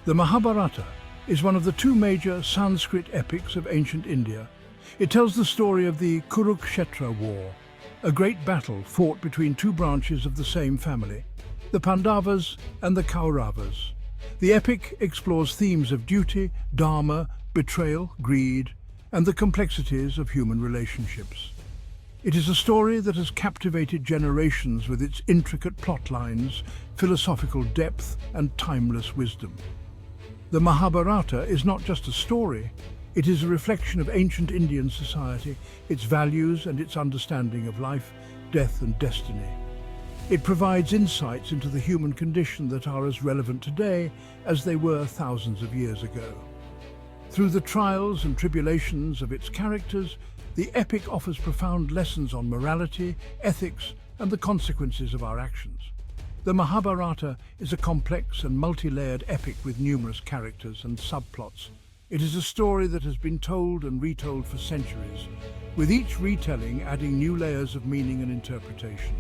The Mahabharata is one of the two major Sanskrit epics of ancient India. It tells the story of the Kurukshetra war, a great battle fought between two branches of the same family, the Pandavas and the Kauravas. The epic explores themes of duty, dharma, betrayal, greed, and the complexities of human relationships. It is a story that has captivated generations with its intricate plot lines, philosophical depth, and timeless wisdom. The Mahabharata is not just a story, it is a reflection of ancient Indian society, its values and its understanding of life, death and destiny. It provides insights into the human condition that are as relevant today as they were thousands of years ago. Through the trials and tribulations of its characters, the epic offers profound lessons on morality, ethics, and the consequences of our actions. The Mahabharata is a complex and multi-layered epic with numerous characters and subplots. It is a story that has been told and retold for centuries, with each retelling adding new layers of meaning and interpretation.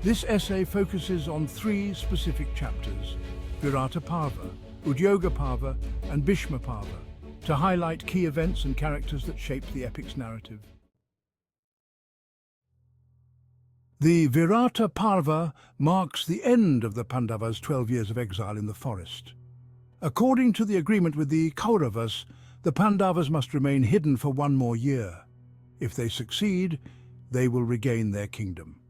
This essay focuses on three specific chapters, Virata Parva, Udyoga Parva, and Bhishma Parva, to highlight key events and characters that shaped the epic's narrative. The Virata Parva marks the end of the Pandavas' 12 years of exile in the forest. According to the agreement with the Kauravas, the Pandavas must remain hidden for one more year. If they succeed, they will regain their kingdom.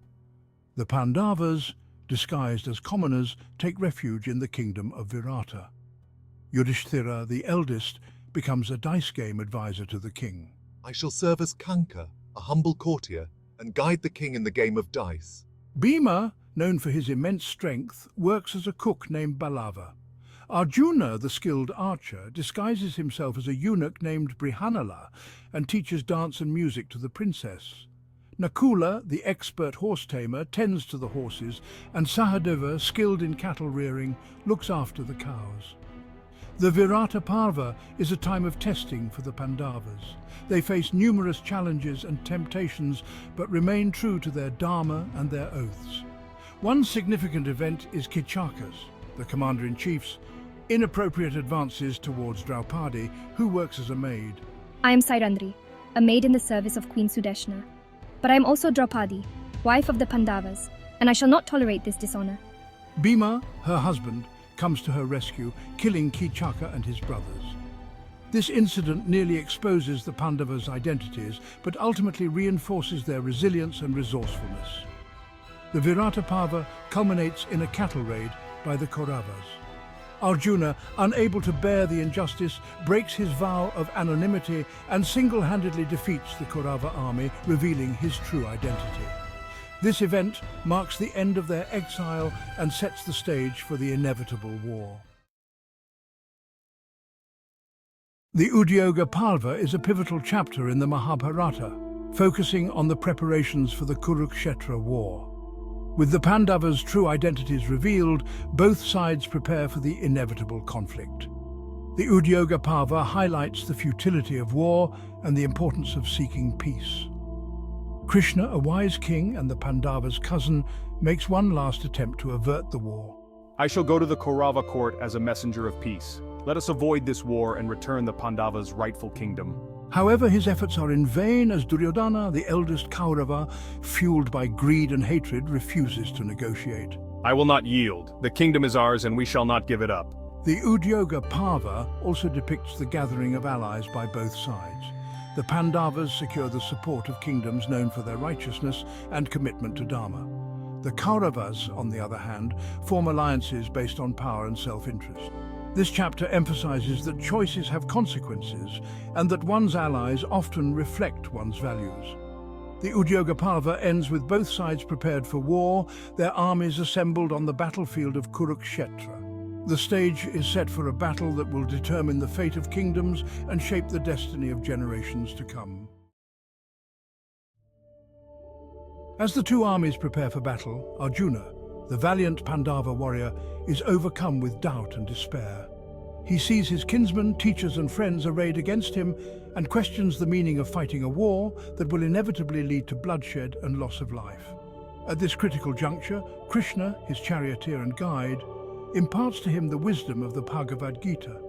The Pandavas, disguised as commoners, take refuge in the kingdom of Virata. Yudhishthira, the eldest, becomes a dice game advisor to the king. I shall serve as Kanka, a humble courtier, and guide the king in the game of dice. Bhima, known for his immense strength, works as a cook named Balava. Arjuna, the skilled archer, disguises himself as a eunuch named Brihanala and teaches dance and music to the princess. Nakula, the expert horse-tamer, tends to the horses, and Sahadeva, skilled in cattle rearing, looks after the cows. The Virata Parva is a time of testing for the Pandavas. They face numerous challenges and temptations, but remain true to their dharma and their oaths. One significant event is Kichaka's, the commander-in-chief's, inappropriate advances towards Draupadi, who works as a maid. I am Sairandri, a maid in the service of Queen Sudeshna. But I am also Draupadi, wife of the Pandavas, and I shall not tolerate this dishonor. Bhima, her husband, comes to her rescue, killing Kichaka and his brothers. This incident nearly exposes the Pandavas' identities, but ultimately reinforces their resilience and resourcefulness. The Virata Parva culminates in a cattle raid by the Kauravas. Arjuna, unable to bear the injustice, breaks his vow of anonymity and single-handedly defeats the Kaurava army, revealing his true identity. This event marks the end of their exile and sets the stage for the inevitable war. The Udyoga Parva is a pivotal chapter in the Mahabharata, focusing on the preparations for the Kurukshetra war. With the Pandavas' true identities revealed, both sides prepare for the inevitable conflict. The Udyoga Parva highlights the futility of war and the importance of seeking peace. Krishna, a wise king and the Pandavas' cousin, makes one last attempt to avert the war. I shall go to the Kaurava court as a messenger of peace. Let us avoid this war and return the Pandavas' rightful kingdom. However, his efforts are in vain as Duryodhana, the eldest Kaurava, fueled by greed and hatred, refuses to negotiate. I will not yield. The kingdom is ours and we shall not give it up. The Udyoga Parva also depicts the gathering of allies by both sides. The Pandavas secure the support of kingdoms known for their righteousness and commitment to Dharma. The Kauravas, on the other hand, form alliances based on power and self-interest. This chapter emphasizes that choices have consequences and that one's allies often reflect one's values. The Udyoga Parva ends with both sides prepared for war, their armies assembled on the battlefield of Kurukshetra. The stage is set for a battle that will determine the fate of kingdoms and shape the destiny of generations to come. As the two armies prepare for battle, Arjuna, the valiant Pandava warrior, is overcome with doubt and despair. He sees his kinsmen, teachers and friends arrayed against him and questions the meaning of fighting a war that will inevitably lead to bloodshed and loss of life. At this critical juncture, Krishna, his charioteer and guide, imparts to him the wisdom of the Bhagavad Gita.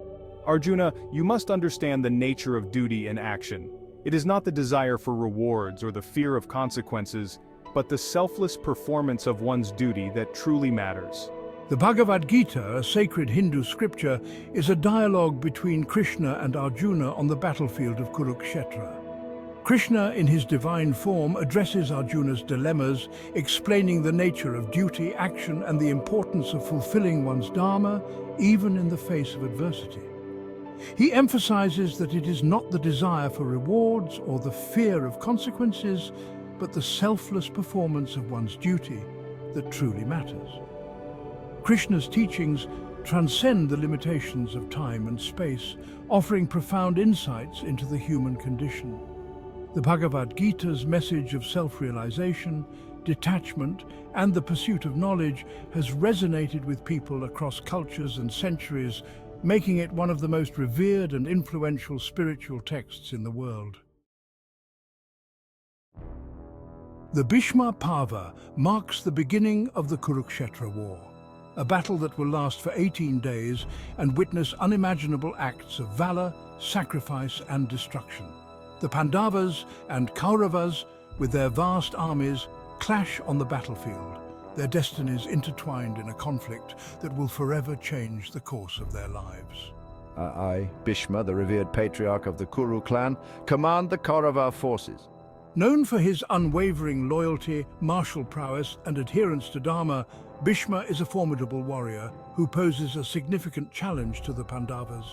Arjuna, you must understand the nature of duty in action. It is not the desire for rewards or the fear of consequences, but the selfless performance of one's duty that truly matters. The Bhagavad Gita, a sacred Hindu scripture, is a dialogue between Krishna and Arjuna on the battlefield of Kurukshetra. Krishna, in his divine form, addresses Arjuna's dilemmas, explaining the nature of duty, action, and the importance of fulfilling one's dharma, even in the face of adversity. He emphasizes that it is not the desire for rewards or the fear of consequences, but the selfless performance of one's duty that truly matters. Krishna's teachings transcend the limitations of time and space, offering profound insights into the human condition. The Bhagavad Gita's message of self-realization, detachment, and the pursuit of knowledge has resonated with people across cultures and centuries, making it one of the most revered and influential spiritual texts in the world. The Bhishma Parva marks the beginning of the Kurukshetra War, a battle that will last for 18 days and witness unimaginable acts of valor, sacrifice, and destruction. The Pandavas and Kauravas, with their vast armies, clash on the battlefield, their destinies intertwined in a conflict that will forever change the course of their lives. I, Bhishma, the revered patriarch of the Kuru clan, command the Kaurava forces. Known for his unwavering loyalty, martial prowess, and adherence to Dharma, Bhishma is a formidable warrior who poses a significant challenge to the Pandavas.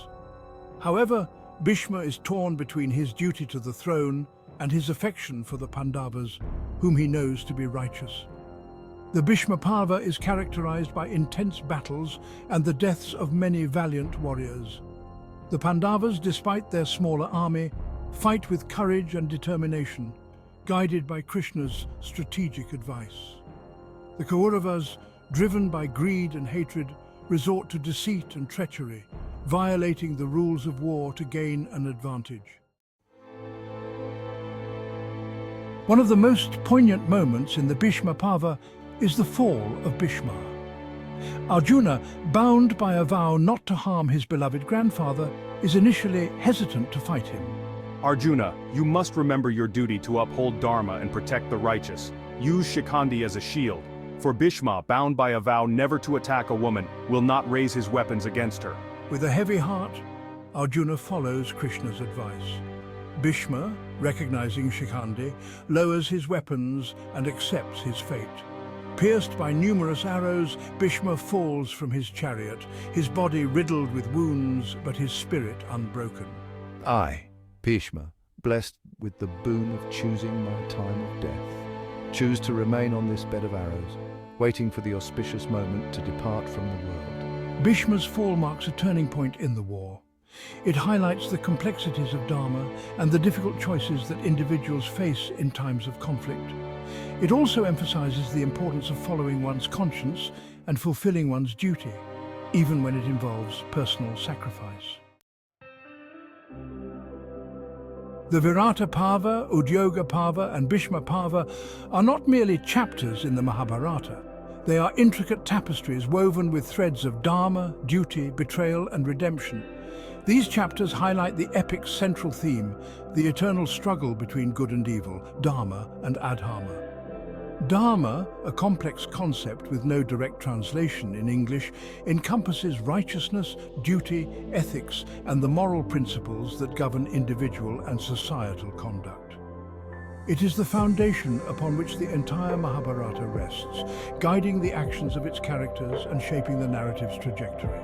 However, Bhishma is torn between his duty to the throne and his affection for the Pandavas, whom he knows to be righteous. The Bhishma Parva is characterized by intense battles and the deaths of many valiant warriors. The Pandavas, despite their smaller army, fight with courage and determination, guided by Krishna's strategic advice. The Kauravas, driven by greed and hatred, resort to deceit and treachery, violating the rules of war to gain an advantage. One of the most poignant moments in the Bhishma Parva is the fall of Bhishma. Arjuna, bound by a vow not to harm his beloved grandfather, is initially hesitant to fight him. Arjuna, you must remember your duty to uphold Dharma and protect the righteous. Use Shikhandi as a shield, for Bhishma, bound by a vow never to attack a woman, will not raise his weapons against her. With a heavy heart, Arjuna follows Krishna's advice. Bhishma, recognizing Shikhandi, lowers his weapons and accepts his fate. Pierced by numerous arrows, Bhishma falls from his chariot, his body riddled with wounds, but his spirit unbroken. I, Bhishma, blessed with the boon of choosing my time of death, choose to remain on this bed of arrows, waiting for the auspicious moment to depart from the world. Bhishma's fall marks a turning point in the war. It highlights the complexities of Dharma and the difficult choices that individuals face in times of conflict. It also emphasizes the importance of following one's conscience and fulfilling one's duty, even when it involves personal sacrifice. The Virata Parva, Udyoga Parva, and Bhishma Parva are not merely chapters in the Mahabharata. They are intricate tapestries woven with threads of dharma, duty, betrayal, and redemption. These chapters highlight the epic's central theme, the eternal struggle between good and evil, dharma and adharma. Dharma, a complex concept with no direct translation in English, encompasses righteousness, duty, ethics, and the moral principles that govern individual and societal conduct. It is the foundation upon which the entire Mahabharata rests, guiding the actions of its characters and shaping the narrative's trajectory.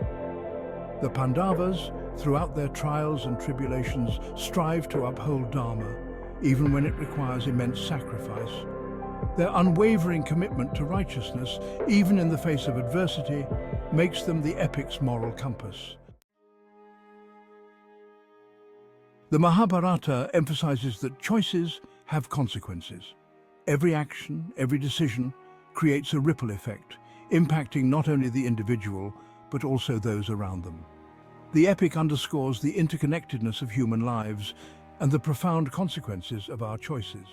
The Pandavas, throughout their trials and tribulations, strive to uphold Dharma, even when it requires immense sacrifice. Their unwavering commitment to righteousness, even in the face of adversity, makes them the epic's moral compass. The Mahabharata emphasizes that choices have consequences. Every action, every decision, creates a ripple effect, impacting not only the individual, but also those around them. The epic underscores the interconnectedness of human lives and the profound consequences of our choices.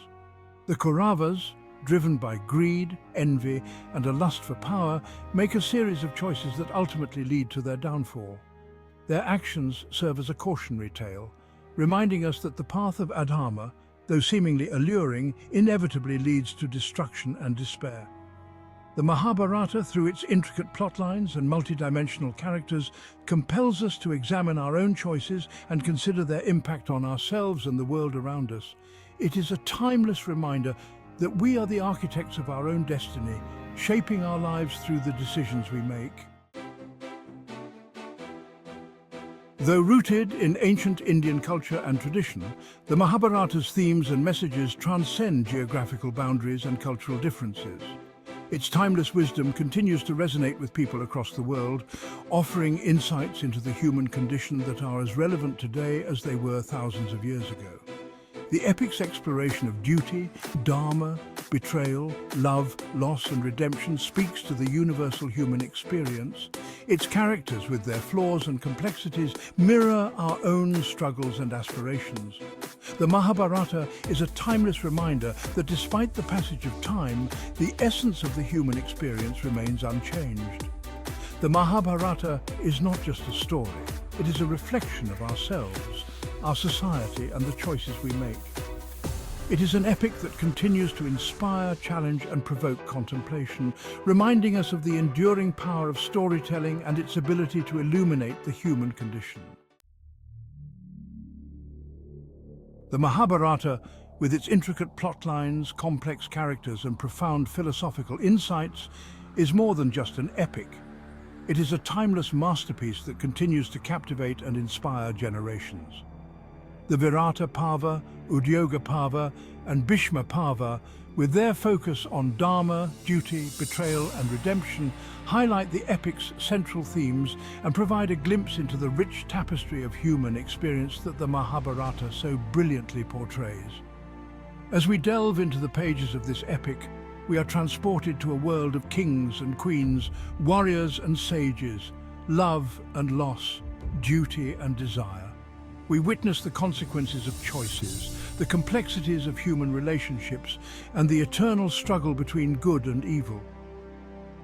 The Kauravas, driven by greed, envy, and a lust for power, make a series of choices that ultimately lead to their downfall. Their actions serve as a cautionary tale, reminding us that the path of adharma, though seemingly alluring, inevitably leads to destruction and despair. The Mahabharata, through its intricate plotlines and multidimensional characters, compels us to examine our own choices and consider their impact on ourselves and the world around us. It is a timeless reminder that we are the architects of our own destiny, shaping our lives through the decisions we make. Though rooted in ancient Indian culture and tradition, the Mahabharata's themes and messages transcend geographical boundaries and cultural differences. Its timeless wisdom continues to resonate with people across the world, offering insights into the human condition that are as relevant today as they were thousands of years ago. The epic's exploration of duty, dharma, betrayal, love, loss and redemption speaks to the universal human experience. Its characters, with their flaws and complexities, mirror our own struggles and aspirations. The Mahabharata is a timeless reminder that despite the passage of time, the essence of the human experience remains unchanged. The Mahabharata is not just a story, it is a reflection of ourselves, our society and the choices we make. It is an epic that continues to inspire, challenge and provoke contemplation, reminding us of the enduring power of storytelling and its ability to illuminate the human condition. The Mahabharata, with its intricate plot lines, complex characters and profound philosophical insights, is more than just an epic. It is a timeless masterpiece that continues to captivate and inspire generations. The Virata Parva, Udyoga Parva and Bhishma Parva, with their focus on dharma, duty, betrayal and redemption, highlight the epic's central themes and provide a glimpse into the rich tapestry of human experience that the Mahabharata so brilliantly portrays. As we delve into the pages of this epic, we are transported to a world of kings and queens, warriors and sages, love and loss, duty and desire. We witness the consequences of choices, the complexities of human relationships, and the eternal struggle between good and evil.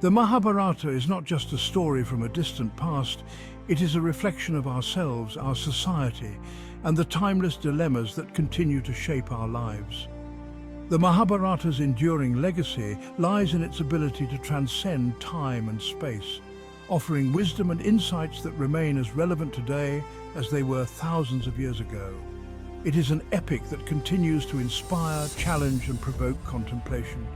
The Mahabharata is not just a story from a distant past, it is a reflection of ourselves, our society, and the timeless dilemmas that continue to shape our lives. The Mahabharata's enduring legacy lies in its ability to transcend time and space, offering wisdom and insights that remain as relevant today as they were thousands of years ago. It is an epic that continues to inspire, challenge and provoke contemplation,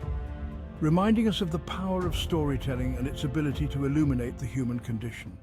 reminding us of the power of storytelling and its ability to illuminate the human condition.